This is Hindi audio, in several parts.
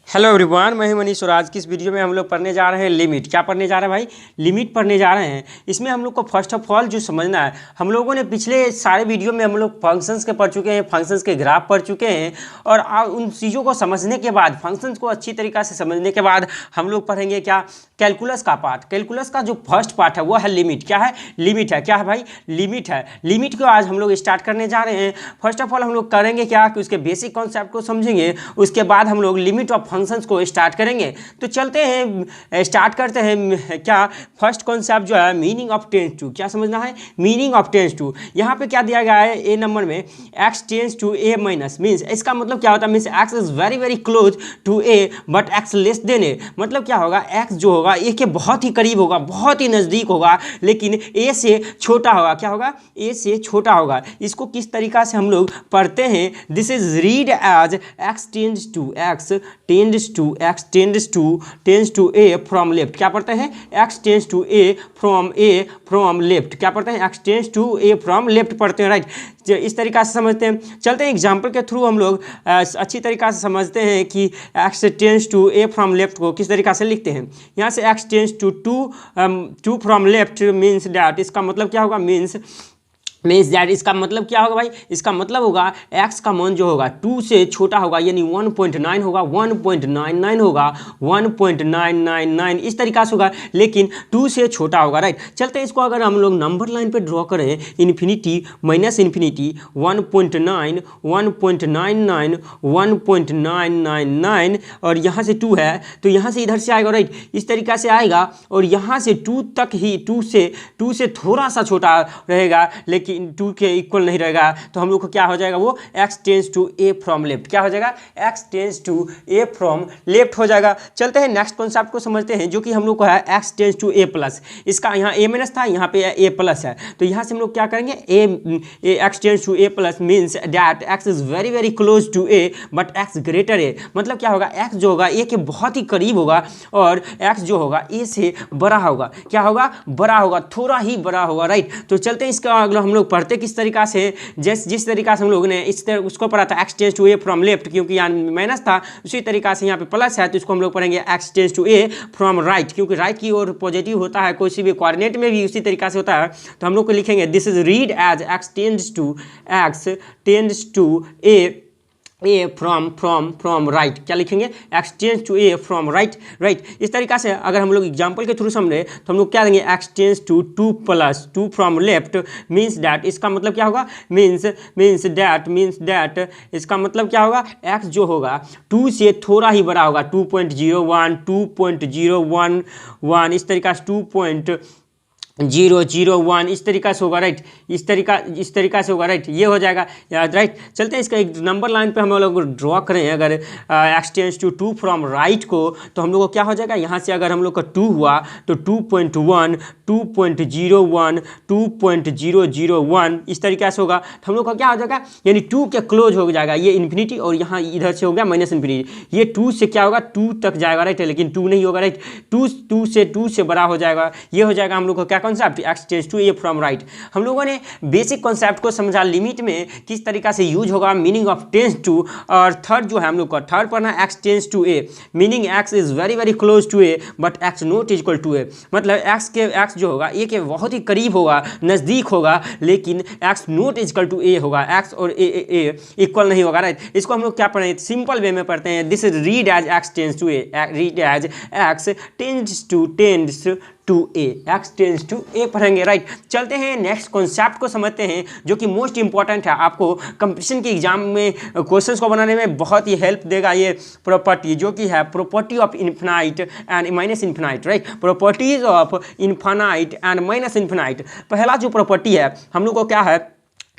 हेलो एवरीवन, मैं हूं मनीष और आज की इस वीडियो में हम लोग पढ़ने जा रहे हैं लिमिट। क्या पढ़ने जा रहे हैं भाई? लिमिट पढ़ने जा रहे हैं। इसमें हम लोग को फर्स्ट ऑफ ऑल जो समझना है, हम लोगों ने पिछले सारे वीडियो में हम लोग फंक्शंस के पढ़ चुके हैं, फंक्शंस के ग्राफ पढ़ चुके हैं और उन चीज़ों को समझने के बाद, फंक्शंस को अच्छी तरीक़ा से समझने के बाद हम लोग पढ़ेंगे क्या? कैलकुलस का पार्ट। कैलकुलस का जो फर्स्ट पार्ट है वो है लिमिट। क्या है? लिमिट है। क्या है भाई? लिमिट है। लिमिट को आज हम लोग स्टार्ट करने जा रहे हैं। फर्स्ट ऑफ ऑल हम लोग करेंगे क्या कि उसके बेसिक कॉन्सेप्ट को समझेंगे, उसके बाद हम लोग लिमिट ऑफ फंक्शंस को स्टार्ट करेंगे। तो चलते हैं, स्टार्ट करते हैं। क्या फर्स्ट कॉन्सेप्ट जो है मीनिंग ऑफ टेंस टू, क्या समझना है? Meaning of tends to. यहाँ पे क्या दिया गया है ए नंबर में, x tends to a minus, means इसका मतलब क्या होता है? Means x is very very close to a but x less than a. मतलब क्या होगा? एक्स जो होगा ए के बहुत ही करीब होगा, बहुत ही नज़दीक होगा, लेकिन ए से छोटा होगा। क्या होगा? ए से छोटा होगा। इसको किस तरीका से हम लोग पढ़ते हैं? This is read as x tends to, x tends to, x tends to a from left. क्या पढ़ते हैं? X tends to a from left. क्या पढ़ते हैं? X tends to a from left पढ़ते हैं, राइट। इस तरीका से समझते हैं। चलते हैं एग्जाम्पल के थ्रू हम लोग अच्छी तरीका से समझते हैं कि x tends to a from left को किस तरीका से लिखते हैं। यहाँ से x tends to two from left means that, इसका मतलब क्या होगा? मीन्स दैट, इसका मतलब क्या होगा भाई? इसका मतलब होगा x का मान जो होगा 2 से छोटा होगा, यानी 1.9 होगा, 1.99 होगा, 1.999 इस तरीका से होगा, लेकिन 2 से छोटा होगा, राइट। चलते हैं इसको अगर हम लोग नंबर लाइन पे ड्रॉ करें, इन्फिनिटी माइनस इन्फिनिटी, 1.9, 1.99, 1.999 और यहाँ से 2 है तो यहाँ से इधर से आएगा, राइट। इस तरीका से आएगा और यहाँ से 2 तक ही, 2 से थोड़ा सा छोटा रहेगा, लेकिन 2 के इक्वल नहीं रहेगा। तो हम लोग को क्या हो जाएगा? वो x tends to a from left. क्या हो जाएगा? x tends to a from left हो जाएगा। चलते हैं नेक्स्ट कॉन्सेप्ट को समझते हैं, जो कि हम लोग को है x tends to a plus. इसका यहाँ a माइनस था, यहाँ पे a प्लस है, तो यहाँ से हम लोग क्या करेंगे? x tends to a plus means that x is very very close to a but x greater a। मतलब क्या होगा? x जो होगा a के बहुत ही करीब होगा और x जो होगा a से बड़ा होगा। क्या होगा? बड़ा होगा, थोड़ा ही बड़ा होगा, राइट। तो चलते हैं इसका अगला हम लोग पढ़ते किस तरीका से, जिस तरीका से हम लोगों ने उसको पढ़ा था x tends to a from left, क्योंकि यहाँ माइनस था, उसी तरीका से यहाँ पे प्लस है, तो इसको हम लोग पढ़ेंगे x tends to a from right, क्योंकि राइट की ओर पॉजिटिव होता है, कोई सी भी कोऑर्डिनेट में भी उसी तरीका से होता है। तो हम लोग को लिखेंगे this is read as x tends to a from right. क्या लिखेंगे? x tends to a from right, right. इस तरीका से अगर हम लोग एग्जांपल के थ्रू समझे तो हम लोग क्या देंगे? x tends to 2 plus 2 from left means that, इसका मतलब क्या होगा? मीन्स डैट इसका मतलब क्या होगा? x जो होगा 2 से थोड़ा ही बड़ा होगा, 2.01, 2.011 इस तरीका से 2.001 इस तरीका से होगा, राइट। इस तरीका से होगा, राइट। ये हो जाएगा याद, राइट। चलते हैं इसका एक नंबर लाइन पे हम लोग ड्रॉ करें अगर x tends to 2 from right को, तो हम लोग को क्या हो जाएगा? यहाँ से अगर हम लोग का 2 हुआ तो 2.1, 2.01, 2.001 इस तरीका से होगा। तो हम लोग का क्या हो जाएगा? यानी 2 के क्लोज हो जाएगा ये इन्फिनिटी, और यहाँ इधर से हो गया माइनस इन्फिनिटी। ये 2 से क्या होगा? 2 तक जाएगा, राइट, लेकिन 2 नहीं होगा, राइट। 2 से बड़ा हो जाएगा। ये हो जाएगा हम लोग को क्या concept? x tends to a from right. हम लोगों ने बेसिक कॉन्सेप्ट को समझा, लिमिट में किस तरीका से यूज होगा, मीनिंग ऑफ टेंस टू। और थर्ड जो है हम लोग का थर्ड पढ़ना x tends to a, meaning x is very very close to a but x not equal to a. मतलब x जो होगा ए के बहुत ही करीब होगा, नज़दीक होगा, लेकिन x नॉट इक्वल टू ए होगा, x और ए इक्वल नहीं होगा, राइट। इसको हम लोग क्या पढ़ें? सिंपल वे में पढ़ते हैं। This is read as x tends to a, read as x tends to a, x tends to a पढ़ेंगे, राइट। चलते हैं नेक्स्ट कॉन्सेप्ट को समझते हैं, जो कि मोस्ट इंपॉर्टेंट है, आपको कंपटीशन के एग्जाम में क्वेश्चंस को बनाने में बहुत ही हेल्प देगा। ये प्रॉपर्टी जो कि है property of infinite and minus infinite, right. Properties of infinite and minus infinite. पहला जो प्रॉपर्टी है हम लोग को क्या है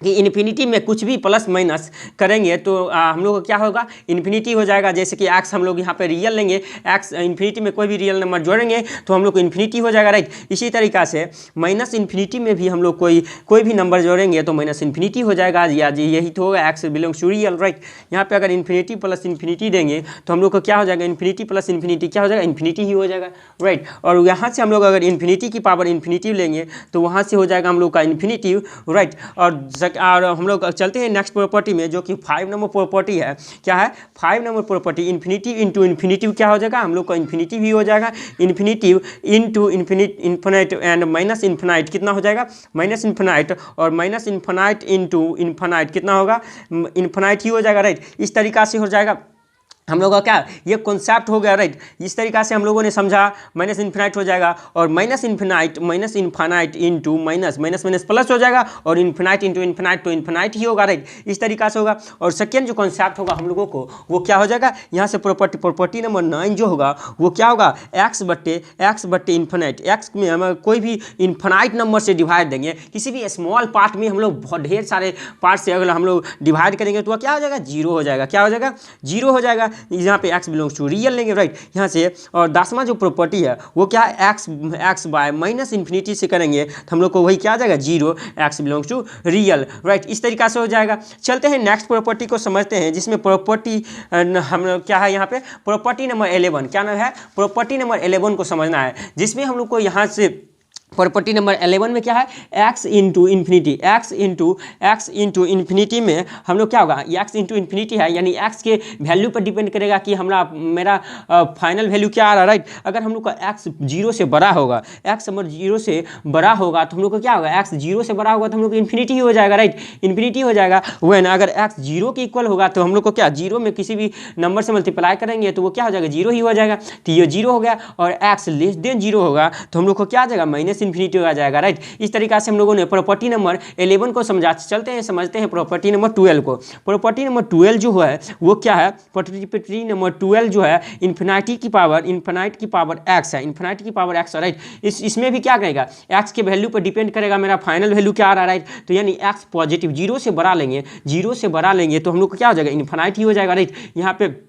कि इन्फिनिटी में कुछ भी प्लस माइनस करेंगे तो हम लोग को क्या होगा? इन्फिनिटी हो जाएगा। जैसे कि x हम लोग यहाँ पे रियल लेंगे, x इन्फिनिटी में कोई भी रियल नंबर जोड़ेंगे तो हम लोग को इन्फिनिटी हो जाएगा, राइट। इसी तरीका से माइनस इन्फिनिटी में भी हम लोग कोई भी नंबर जोड़ेंगे तो माइनस इन्फिनिटी हो जाएगा, या यही तो होगा, x belongs to real, right. यहाँ पे अगर इन्फिनिटी प्लस इन्फिनिटी देंगे तो हम लोग को क्या हो जाएगा? इन्फिनिटी प्लस इन्फिनिटी क्या हो जाएगा? इन्फिनिटी ही हो जाएगा, राइट। और यहाँ से हम लोग अगर इन्फिनिटी की पावर इन्फिनिटी लेंगे तो वहाँ से हो जाएगा हम लोग का इन्फिनिटी, राइट। और और हम लोग चलते हैं नेक्स्ट प्रॉपर्टी में, जो कि 5 नंबर प्रॉपर्टी है। क्या है 5 number property? Infinitive into infinitive क्या हो जाएगा, हम लोग का इन्फिनिटिव ही हो जाएगा। Infinitive into infinite and minus infinite कितना हो जाएगा, माइनस इन्फिनाइट, और माइनस इन्फिनाइट इंटू इन्फिनाइट कितना होगा, इन्फिनाइट ही हो जाएगा, राइट। इस तरीका से हो जाएगा हम लोग का क्या ये कॉन्सेप्ट हो गया, राइट। इस तरीका से हम लोगों ने समझा, माइनस इन्फिनाइट हो जाएगा और minus infinite into minus minus plus हो जाएगा, और इन्फिनाइट इंटू इन्फिनाइट तो इन्फिनाइट ही होगा, राइट। इस तरीका से होगा। और सेकेंड जो कॉन्सेप्ट होगा हम लोगों को वो क्या हो जाएगा, यहाँ से प्रॉपर्टी नंबर 9 जो होगा वो क्या होगा, एक्स बट्टे इन्फिनाइट। एक्स में हम कोई भी इन्फिनाइट नंबर से डिवाइड देंगे, किसी भी स्मॉल पार्ट में हम लोग बहुत ढेर सारे पार्ट से अगर हम लोग डिवाइड करेंगे तो क्या हो जाएगा, जीरो हो जाएगा। क्या हो जाएगा, जीरो हो जाएगा। यहाँ पे x बिलोंग्स टू रियल लेंगे, राइट, यहाँ से। और 10वां जो प्रॉपर्टी है वो क्या है, x बाय माइनस इन्फिनिटी से करेंगे तो हम लोग को वही क्या आ जाएगा, zero, x belongs to real, right. इस तरीका से हो जाएगा। चलते हैं नेक्स्ट प्रॉपर्टी को समझते हैं, जिसमें प्रॉपर्टी हम लोग क्या है यहाँ पे प्रॉपर्टी नंबर 11। क्या नाम है, प्रॉपर्टी नंबर 11 को समझना है, जिसमें हम लोग को यहाँ से प्रॉपर्टी नंबर 11 में क्या है, x into infinity. x into infinity में हम लोग क्या होगा, x इंटू इन्फिनिटी है, यानी x के वैल्यू पर डिपेंड करेगा कि मेरा फाइनल वैल्यू क्या आ रहा है, राइट। अगर हम लोग का x 0 से बड़ा होगा, x अगर 0 से बड़ा होगा तो हम लोग को क्या होगा, x 0 से बड़ा होगा तो हम लोग को इन्फिनिटी ही हो जाएगा, राइट, इन्फिनिटी हो जाएगा। वह ना अगर x 0 के इक्वल होगा तो हम लोग को क्या, 0 में किसी भी नंबर से मल्टीप्लाई करेंगे तो वो क्या हो जाएगा, 0 ही हो जाएगा। तो ये 0 हो गया। और x लेस देन 0 होगा तो हम लोग को क्या आ जाएगा, माइनस इन्फिनिटी आ जाएगा, राइट। इस तरीका से हम लोगों ने प्रॉपर्टी नंबर 11 को समझा। चलते हैं समझते हैं प्रॉपर्टी नंबर 12 को। प्रॉपर्टी नंबर 12 जो है वो क्या है, प्रॉपर्टी नंबर 12 जो है इन्फिनिटी की पावर x है, इन्फिनिटी की पावर x है, राइट। इसमें भी क्या करेगा, x के वैल्यू पर डिपेंड करेगा मेरा फाइनल वैल्यू क्या आ रहा है, राइट। तो यानी x पॉजिटिव 0 से बढ़ा लेंगे तो हम लोग को क्या हो जाएगा, इन्फिनिटी हो जाएगा, राइट। यहाँ पे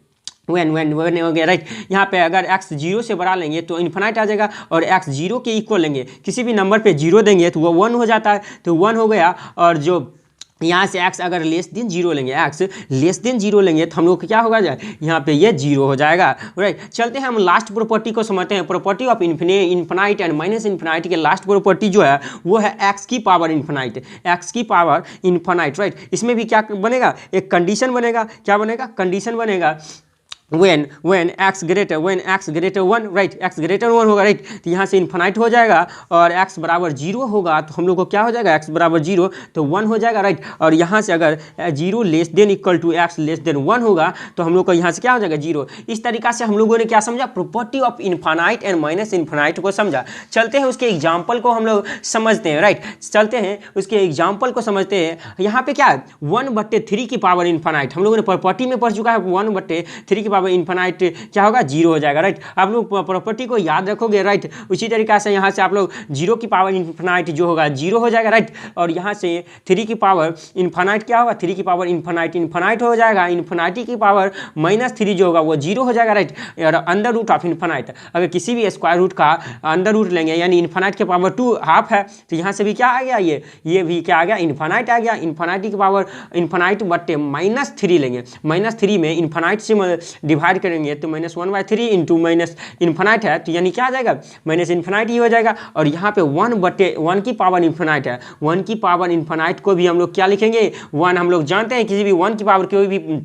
when हो गया, राइट। यहाँ पे अगर x 0 से बढ़ा लेंगे तो इन्फिनाइट आ जाएगा, और x 0 के इक्वल लेंगे, किसी भी नंबर पे 0 देंगे तो वो 1 हो जाता है, तो 1 हो गया। और जो यहाँ से x अगर लेस देन 0 लेंगे, x लेस देन 0 लेंगे तो हम लोग क्या होगा जाए, यहाँ पे ये 0 हो जाएगा, राइट। चलते हैं हम लास्ट प्रॉपर्टी को समझते हैं। Property of infinite and minus infinite के लास्ट प्रॉपर्टी जो है वो है x की पावर इन्फिनाइट, राइट। इसमें भी क्या बनेगा, एक कंडीशन बनेगा। क्या बनेगा, कंडीशन बनेगा when x greater 1, right, x greater 1 होगा, राइट। तो यहाँ से इन्फिनाइट हो जाएगा, और x बराबर 0 होगा तो हम लोग को क्या हो जाएगा, x बराबर 0 तो 1 हो जाएगा, राइट। और यहाँ से अगर 0 less than equal to x less than 1 होगा तो हम लोग को यहाँ से क्या हो जाएगा, 0। इस तरीका से हम लोगों ने क्या समझा, property of infinite and minus infinite को समझा। चलते हैं उसके एग्जाम्पल को हम लोग समझते हैं, राइट। चलते हैं उसके एग्जाम्पल को समझते हैं। यहाँ पे क्या है, 1/3 की पावर इन्फिनाइट हम लोगों ने प्रॉपर्टी में पढ़ चुका है। 1/3 की इन्फिनाइट क्या होगा, 0 हो जाएगा, राइट। आप लोग प्रॉपर्टी को याद रखोगे, राइट। उसी तरीका से यहाँ से आप लोग 0 की पावर इन्फिनाइट जो होगा 0 हो जाएगा, राइट। और यहाँ से 3 की पावर इन्फिनाइट क्या होगा, 3 की पावर इन्फिनाइट हो जाएगा। इन्फिनिटी की पावर -3 जो होगा वो 0 हो जाएगा, राइट। और अंडर रूट ऑफ इन्फिनाइट अगर किसी भी स्क्वायर रूट का अंडर रूट लेंगे, यानी इन्फिनाइट की पावर 2 हाफ है, तो यहाँ से भी क्या आ गया, ये भी क्या आ गया, इन्फिनाइट आ गया। इन्फिनिटी की पावर इन्फिनाइट बट्टे -3 लेंगे, -3 में इन्फिनाइट से डिवाइड करेंगे तो -1/3 इंटू माइनस इन्फिनाइट है, तो यानी क्या आ जाएगा, माइनस इन्फिनाइट ही हो जाएगा। और यहाँ पे 1/1 की पावर इन्फिनाइट है, 1 की पावर इन्फिनाइट को भी हम लोग क्या लिखेंगे, 1। हम लोग जानते हैं किसी भी 1 की पावर कोई भी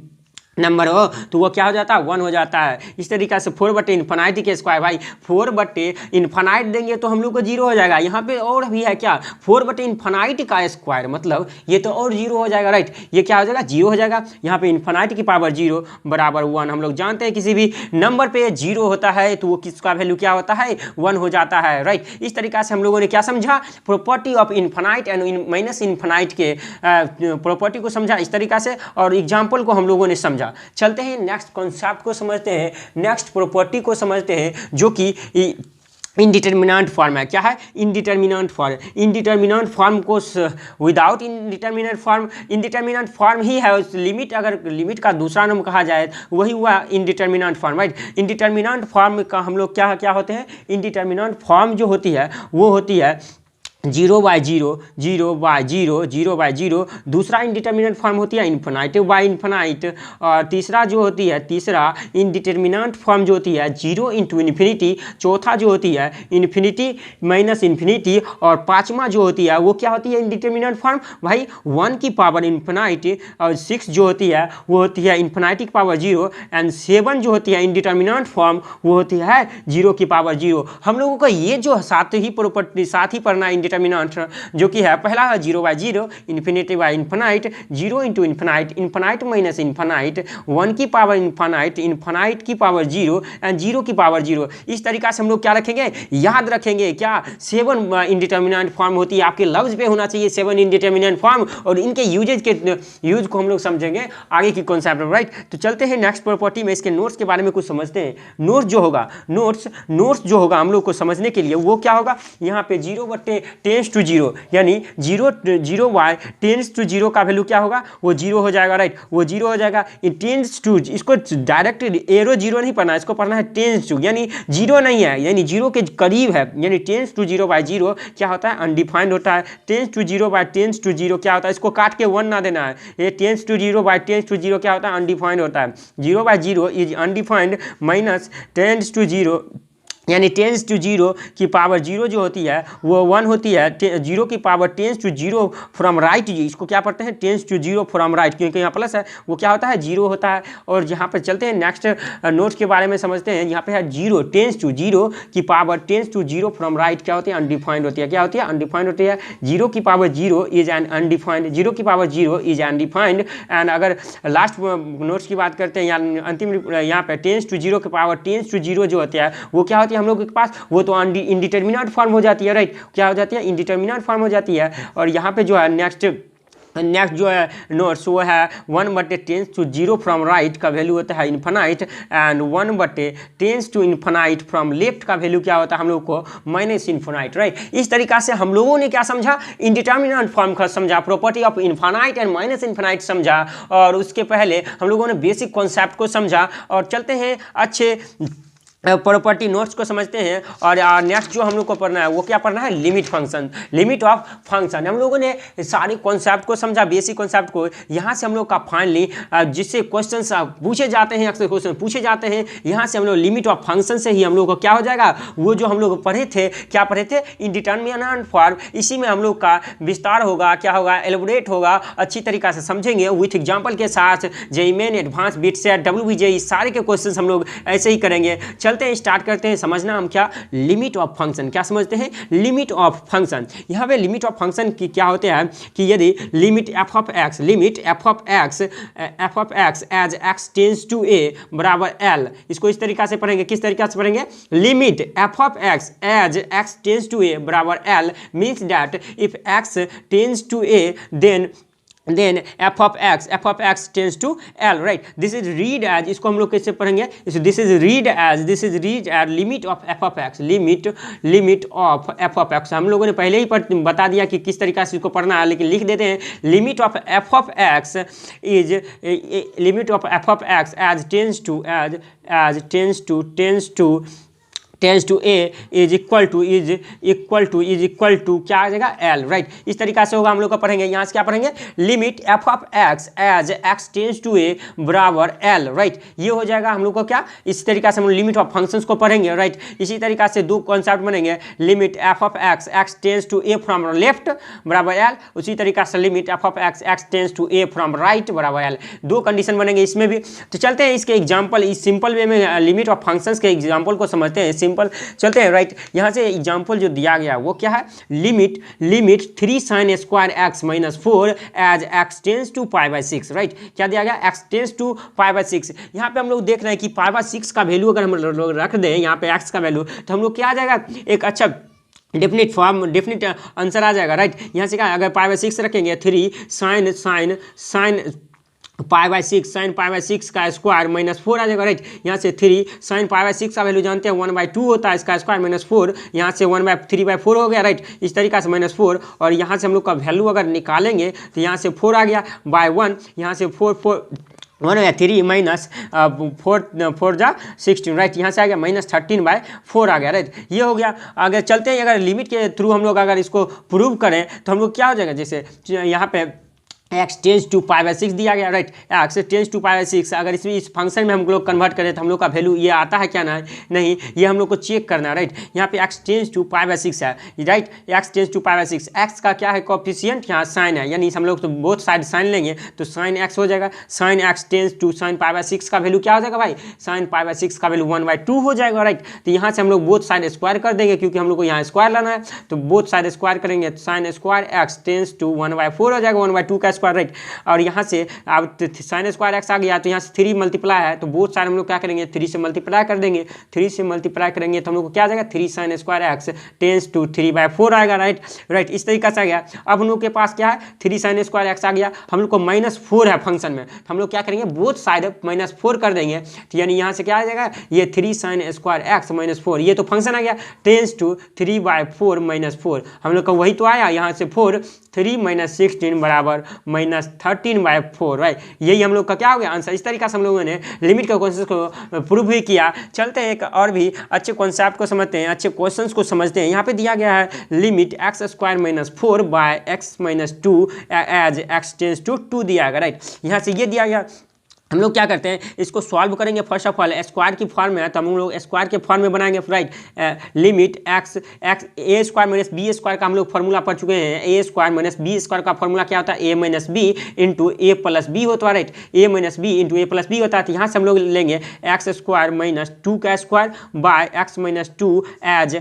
नंबर हो तो वो क्या हो जाता है, 1 हो जाता है। इस तरीका से 4/इन्फिनिटी के स्क्वायर, भाई 4/इन्फिनाइट देंगे तो हम लोग को 0 हो जाएगा। यहाँ पे और भी है क्या, 4/इन्फिनाइट का स्क्वायर, मतलब ये तो और 0 हो जाएगा, राइट। ये क्या हो जाएगा, 0 हो जाएगा। यहाँ पे इन्फिनाइट की पावर 0 बराबर 1। हम लोग जानते हैं किसी भी नंबर पे 0 होता है तो वो किसका वैल्यू क्या होता है, 1 हो जाता है, राइट। इस तरीका से हम लोगों ने क्या समझा, property of infinite and minus infinite के प्रॉपर्टी को समझा इस तरीका से, और एग्जाम्पल को हम लोगों ने समझा। चलते हैं नेक्स्ट कॉन्सेप्ट को समझते हैं, नेक्स्ट प्रॉपर्टी को समझते हैं, जो कि इनडिटर्मिनेंट फॉर्म है। क्या है, इनडिटर्मिनेंट फॉर्म को विदाउट इनडिटर्मिनेंट फॉर्म ही है। उस लिमिट, अगर लिमिट का दूसरा नाम कहा जाए वही हुआ indeterminate form, right. Indeterminate form का हम लोग क्या होते हैं, इनडिटर्मिनेंट फॉर्म जो होती है वो होती है 0/0 0/0 0/0। दूसरा इनडिटर्मिनेंट फॉर्म होती है इन्फिनाइट बाय इन्फिनाइट। और तीसरा जो होती है, तीसरा इनडिटर्मिनेंट फॉर्म जो होती है 0 इंटू इन्फिनिटी। चौथा जो होती है इन्फिनिटी माइनस इन्फिनिटी। और पांचवा जो होती है वो क्या होती है इनडिटर्मिनेंट फॉर्म भाई 1 की पावर इन्फिनाइट। और 6 जो होती है वो होती है इन्फिनाइट की पावर 0। एंड 7 जो होती है इनडिटर्मिनेंट फॉर्म वो होती है 0 की पावर 0। हम लोगों को ये जो साथ ही प्रॉपर्टी साथ ही पढ़ना है डिटर्मिनेंट जो कि है पहला है 0/0 infinity by infinite 0 into infinite infinite minus infinite 1 की पावर इन्फिनाइट इन्फिनाइट की पावर 0 एंड 0 की पावर 0। इस तरीका से हम लोग क्या रखेंगे, याद रखेंगे क्या 7 इनडिटर्मिनेंट फॉर्म होती है। आपके लफ्ज पे होना चाहिए 7 इनडिटर्मिनेंट फॉर्म और इनके यूज को हम लोग समझेंगे आगे की कॉन्सेप्ट में, राइट। तो चलते हैं नेक्स्ट प्रॉपर्टी में, इसके नोट्स के बारे में कुछ समझते हैं। नोट्स जो होगा नोट्स जो होगा हम लोग को समझने के लिए वो क्या होगा, यहाँ पे 0/10⁻0 यानी 0/10⁻0 का वैल्यू क्या होगा, वो 0 हो जाएगा, राइट। वो 0 हो जाएगा। इन 10⁻, इसको डायरेक्ट एरो 0 नहीं पढ़ना, इसको पढ़ना है 10⁻, यानी 0 नहीं है, यानी 0 के करीब है। यानी 10⁻0/0 क्या होता है, अनडिफाइंड होता है। 10⁻0/10⁻0 क्या होता है, इसको काट के 1 ना देना है। ये 10⁻0/10⁻0 क्या होता है, अनडिफाइंड होता है। 0/0 इज अनडिफाइंड माइनस 10⁻0 यानी 10⁻0 की पावर 0 जो होती है वो 1 होती है। 0 की पावर 10⁻0 फ्रॉम राइट, इसको क्या पढ़ते हैं 10⁻0 फ्रॉम राइट, क्योंकि यहाँ प्लस है वो क्या होता है 0 होता है। और यहाँ पर चलते हैं नेक्स्ट नोट्स के बारे में समझते हैं। यहाँ पे है 10⁻0 की पावर 10⁻0 फ्रॉम राइट क्या होती है, अनडिफाइंड होती है। क्या होती है, अनडिफाइंड होती है। 0 की पावर 0 इज एन अनडिफाइंड, 0 की पावर 0 इज अनडिफाइंड। एंड अगर लास्ट नोट्स की बात करते हैं या अंतिम यहाँ पे 10⁻0 की पावर 10⁻0 जो होती है वो क्या होती है हम लोग के पास, वो तो इनडिटर्मिनेंट फॉर्म हो जाती है, राइट। क्या हो जाती है, इनडिटर्मिनेंट फॉर्म हो जाती है। और यहाँ पे जो है नेक्स्ट जो है नोट्स वो है 1/10⁻0 फ्रॉम राइट का वैल्यू होता है इन्फिनाइट एंड 1/10⁻∞ फ्रॉम लेफ्ट का वैल्यू क्या होता है हम लोग को माइनस इन्फिनाइट, राइट। इस तरीका से हम लोगों ने क्या समझा, इनडिटर्मिनेंट फॉर्म का समझा, property of infinite and minus infinite समझा। और उसके पहले हम लोगों ने बेसिक कॉन्सेप्ट को समझा। और चलते हैं अच्छे प्रॉपर्टी नोट्स को समझते हैं। और नेक्स्ट जो हम लोग को पढ़ना है वो क्या पढ़ना है, limit function, limit of function. हम लोगों ने सारे कॉन्सेप्ट को समझा, बेसिक कॉन्सेप्ट को। यहाँ से हम लोग का फाइनली जिससे क्वेश्चन पूछे जाते हैं, अक्सर क्वेश्चन पूछे जाते हैं, यहाँ से हम लोग लिमिट ऑफ फंक्शन से ही हम लोग को क्या हो जाएगा, वो जो हम लोग पढ़े थे, क्या पढ़े थे, इनडिटर्मिनेंट फॉर्म। इसी में हम लोग का विस्तार होगा, क्या होगा, एलेबोरेट होगा, अच्छी तरीका से समझेंगे विथ एग्जाम्पल के साथ। JEE main, advance, bit set, WBJEE सारे के क्वेश्चन हम लोग ऐसे ही करेंगे। चलते हैं, स्टार्ट करते हैं समझना हम क्या, लिमिट ऑफ फंक्शन। क्या समझते हैं, लिमिट ऑफ फंक्शन। यहाँ पे लिमिट ऑफ फंक्शन की क्या होते हैं कि यदि limit f of x as x tends to a बराबर l, इसको इस तरीका से पढ़ेंगे। किस तरीका से पढ़ेंगे, limit f of x as x tends to a बराबर l means that if x tends to a then f of x tends to l, right। this is read as, इसको हम लोग कैसे पढ़ेंगे, this is read as limit of f of x, limit of f of x। हम लोगों ने पहले ही बता दिया कि किस तरीका से इसको पढ़ना है, लेकिन लिख देते हैं limit of f of x is limit of f of x as tends to a is equal to क्या आ जाएगा, l, राइट। इस तरीका से होगा, हम लोग का पढ़ेंगे। यहाँ से क्या पढ़ेंगे, limit f of x as x tends to a बराबर l, राइट। ये हो जाएगा हम लोग को क्या, इस तरीका से हम लोग लिमिट ऑफ फंक्शंस को पढ़ेंगे, राइट। इसी तरीका से दो कॉन्सेप्ट बनेंगे, limit f of x tends to a from left बराबर l, उसी तरीका से limit f of x tends to a from right बराबर l। दो कंडीशन बनेंगे इसमें भी। तो चलते हैं इसके एग्जाम्पल, इस सिंपल वे में लिमिट ऑफ फंक्शंस के एग्जाम्पल को समझते हैं। चलते हैं, राइट। यहाँ से एग्जाम्पल जो दिया गया वो क्या है, limit 3 sin square x minus 4 as x tends to π/6, right. क्या दिया गया, x टेंस टू π/6। यहाँ पे हम लोग देख रहे हैं कि π/6 का वैल्यू अगर हम लोग रख दें यहाँ पे x का वैल्यू, तो हम लोग क्या आ जाएगा, एक अच्छा डेफिनेट आंसर आ जाएगा, राइट। यहाँ से क्या, अगर π/6 रखेंगे 3 sin π/6 sin π/6 का स्क्वायर माइनस 4 आ जाएगा, राइट। यहाँ से 3 sin π/6 का वैल्यू जानते हैं 1/2 होता है, इसका स्क्वायर माइनस 4, यहाँ से 1/3/4 हो गया, राइट। इस तरीका से -4, और यहाँ से हम लोग का वैल्यू अगर निकालेंगे तो यहाँ से 4 आ गया, बाय 1, यहाँ से 4 3 माइनस 4 जा 16 राइट, यहाँ से आ गया -13/4 आ गया राइट, ये हो गया। अगर चलते हैं अगर लिमिट के थ्रू हम लोग अगर इसको प्रूव करें तो हम लोग क्या हो जाएगा, जैसे यहाँ पे x टेंस टू π/6 दिया गया राइट, x टेंस टू π/6 अगर इसमें इस फंक्शन में हम लोग कन्वर्ट करें तो हम लोग का वैल्यू ये आता है क्या ना, नहीं, ये हम लोग को चेक करना है राइट। यहाँ पे x टेंस टू π/6 है right, x tends to π/6, x का क्या है कोफिशिएंट, यहाँ साइन है, यानी हम लोग तो बोथ साइड साइन लेंगे तो साइन x हो जाएगा, sine x tends to sine π/6 का वैल्यू क्या हो जाएगा भाई, साइन π/6 का वैल्यू 1/2 हो जाएगा राइट। तो यहाँ से हम लोग बोथ साइड स्क्वायर कर देंगे क्योंकि हम लोग को यहाँ स्क्वायर लाना है, तो बोथ साइड स्क्वायर करेंगे तो sine square x tends to 1/4 हो जाएगा, 1/2 का स्क्वायर राइट। और यहाँ से अब साइन स्क्वायर x आ गया तो यहाँ से 3 मल्टीप्लाई है तो बोथ साइड हम लोग क्या करेंगे 3 से मल्टीप्लाई कर देंगे, 3 से मल्टीप्लाई करेंगे तो हम लोग को क्या आ जाएगा 3 sine square x tends to 3/4 आएगा राइट, इस तरीके से आ गया। अब हम लोग के पास क्या है 3 साइन स्क्वायर x आ गया, हम लोग को -4 है फंक्शन में, तो हम लोग क्या करेंगे बोथ साइड -4 कर देंगे, तो यानी यहाँ से क्या आ जाएगा ये 3 साइन स्क्वायर x -4, ये तो फंक्शन आ गया टेंस टू 3/4 -4, हम लोग का वही तो आया, यहाँ से 4 3 - 16 बराबर -13/4 राइट, यही हम लोग का क्या हो गया आंसर। इस तरीके से हम लोगों ने लिमिट के क्वेश्चन को प्रूव भी किया। चलते हैं एक और भी अच्छे कॉन्सेप्ट को समझते हैं, अच्छे क्वेश्चंस को समझते हैं। यहाँ पे दिया गया है limit x² - 4 by x - 2 as x tends to 2 दिया गया राइट। यहाँ से ये दिया गया, हम लोग क्या करते हैं इसको सॉल्व करेंगे। फर्स्ट ऑफ ऑल स्क्वायर की फॉर्म में है तो हम लोग स्क्वायर के फॉर्म में बनाएंगे right. Limit x a² - b² का हम लोग फॉर्मूला पढ़ चुके हैं, a² - b² का फॉर्मूला क्या होता है a - b into a + b होता है right, a - b into a + b होता है। तो यहाँ से हम लोग लेंगे x² - 2 का square by x - 2 as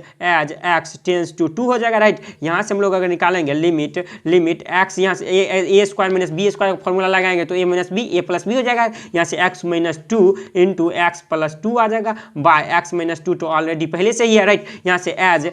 x tends to 2 हो जाएगा राइट। यहाँ से हम लोग अगर निकालेंगे लिमिट x, यहाँ से a² - b² का फॉर्मूला लगाएंगे तो a - b a + b हो जाएगा, यहाँ से x - 2 इंटू x + 2 आ जाएगा बाय x - 2 तो ऑलरेडी पहले से ही है राइट। यहाँ से एज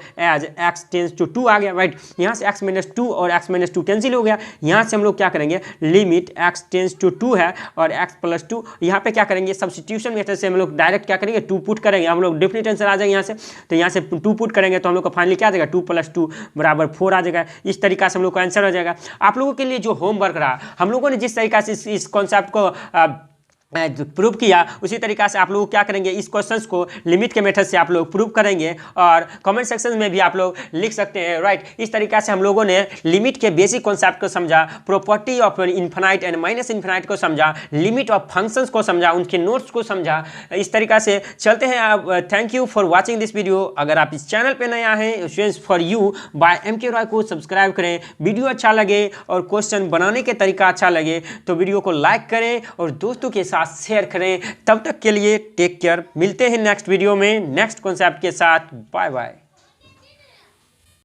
x टेंस टू 2 आ गया राइट, यहाँ से x - 2 और x - 2 कैंसिल हो गया। यहाँ से हम लोग क्या करेंगे लिमिट x टेंस टू 2 है और x + 2 यहाँ पे क्या करेंगे सब्स्टिट्यूशन मेथड से हम लोग डायरेक्ट क्या करेंगे 2 पुट करेंगे, हम लोग डेफिनेट आंसर आ जाएगा यहाँ से। तो यहाँ से 2 पुट करेंगे तो हम लोग का फाइनली क्या आ जाएगा 2 + 2 बराबर 4 आ जाएगा। इस तरीका से हम लोग का आंसर हो जाएगा। आप लोगों के लिए जो होमवर्क रहा, हम लोगों ने जिस तरीका से इस कॉन्सेप्ट को प्रूव किया उसी तरीका से आप लोग क्या करेंगे इस क्वेश्चंस को लिमिट के मेथड से आप लोग प्रूव करेंगे और कमेंट सेक्शन में भी आप लोग लिख सकते हैं राइट। इस तरीका से हम लोगों ने लिमिट के बेसिक कॉन्सेप्ट को समझा, property of infinite and minus infinite को समझा, लिमिट ऑफ फंक्शंस को समझा, उनके नोट्स को समझा। इस तरीका से चलते हैं। आप thank you for watching this video. अगर आप इस चैनल पर नया हैं students for you by MK Roy को सब्सक्राइब करें। वीडियो अच्छा लगे और क्वेश्चन बनाने के तरीका अच्छा लगे तो वीडियो को लाइक करें और दोस्तों के साथ शेयर करें। तब तक के लिए टेक केयर, मिलते हैं नेक्स्ट वीडियो में नेक्स्ट कॉन्सेप्ट के साथ। Bye bye.